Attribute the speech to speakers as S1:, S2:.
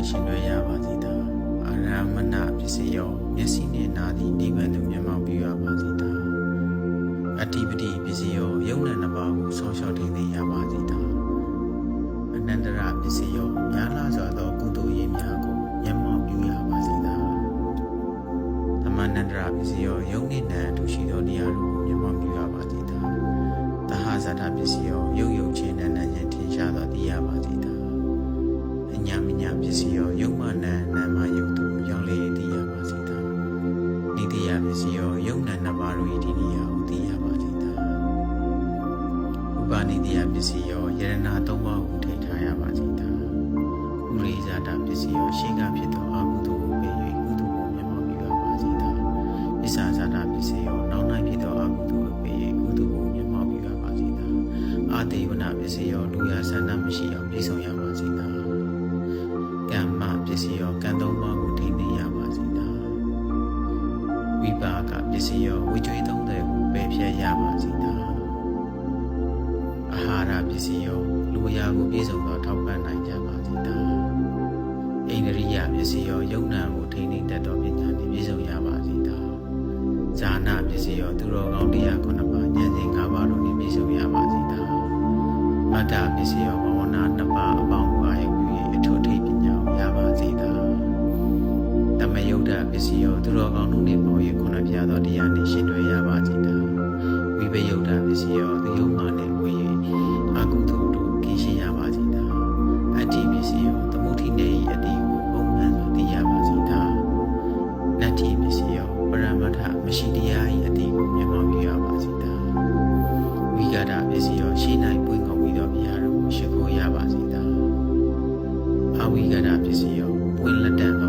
S1: ရှင်တွဲရပါစေသာအာရမဏပစ္စည်းရောမျက်စိနှင့်နားသည်နိဗ္ဗာန်သို့မျက်မှောက်ပြုရပါစေသာအတ္တိပတိပစ္စည်းရောယုံနာနှစ်ပါးကိုဆောင်းလျှောက်ထိန်းသိမ်းရပါစေသာအနန္တရပစ္စည်းရောများလာစွာသောကုသိုလ်ရေးများကိုမျက်မှောက်ပြုရပါစေသာသမဏန္တရပစ္စည်းရောယုံနှင့်နာအထူးရှိသောတရားတို့ကိုမျက်မှောက်ပြုရပါစေသာသဟဇာတပစ္စည်းရောယုတ်ယုတ်ချင်းနန္နချင်းထင်ရှားသောတရားပါစေသာအညာမညာပစ္စည်းရောယုံမနံနာမယုတ်တို့ရောက်လေတရားပါစေသာနိတိယပစ္စည်းရောယုံနံနှစ်ပါးတို့၏ဒီနေရာကိုသိရပါစေသာဥပနိတိယပစ္စည်းရောယရဏသုံးပါးကိုထိထားရပါစေသာဥရိဇာတပစ္စည်းရောရှေးကဖြစ်သောအကုသိုလ်ကိုပယ်၍ကုသိုလ်ကိုမျက်မှောက်ပြုရပါစေသာပစ္ဆာဇာတပစ္စည်းရောနောက်၌ဖြစ်သောအကုသိုလ်ကိုပယ်၍ကုသိုလ်ကိုမျက်မှောက်ပြုရပါစေသာအာတေဝနာပစ္စည်းရောလူရဆန္ဒမရှိအောင်ပြည့်စုံရပါစေသာကမ္မပစ္စည်းရောကံသုံးပါးကိုထိန်းသိမ်းရပါစေသာဝိပါကပစ္စည်းရောဝိကျွေးသုံးတဲ့ကိုပယ်ဖြတ်ရပါစေသာအာဟာရပစ္စည်းရောလူရာကိုပြည့်စုံသောထောက်ပံ့နိုင်ကြပါစေသာဣန္ဒြိယပစ္စည်းရောယုံနာကိုထိန်းသိမ်းတတ်သောပညာနှင့်ပြည့်စုံရပါစေသာဇာနာပစ္စည်းရောသူတော်ကောင်းတရားခုနှစ်ပါးဉာဏ်စဉ်၅ပါးတို့နှင့်ပြည့်စုံရပါစေသာမတ္တပစ္စည်းရောဘဝနာနှစ်ပါးအပေါင်းကိုအာရုံပြု၍အထုထိပ်ပညာကိုရပါစေသာတမယုဒ္ဓပစ္စည်းရောသူတော်ကောင်းတို့နှင့်ပေါင်း၍ခုနှစ်ပြားသောတရားနှင့်ရှင်တွဲရပါစေသာဝိပယုဒ္ဓပစ္စည်းရောသူယုံမှနှင့်ဝေ၍အကုသိုလ်တို့ကင်းရှင်းရပါစေသာအတ္တိပစ္စည်းရောသမုဋ္ဌိနေ၏အတ္တိကိုပုံမှန်စွာသိရပါစေသာနတ္ထိပစ္စည်းရောပရမတ္ထမရှိတရား၏အတ္တိကိုမျက်မှောက်ပြုရပါစေသာဝိကာဒပစ္စည်းရောရှင်း၌ပွင့်ကုန်ပြီးသောဘုရားတို့ကိုရှိခိုးရပါစေသာအဝိကာဒပစ္စည်းရောပွင့်လက်တန်သော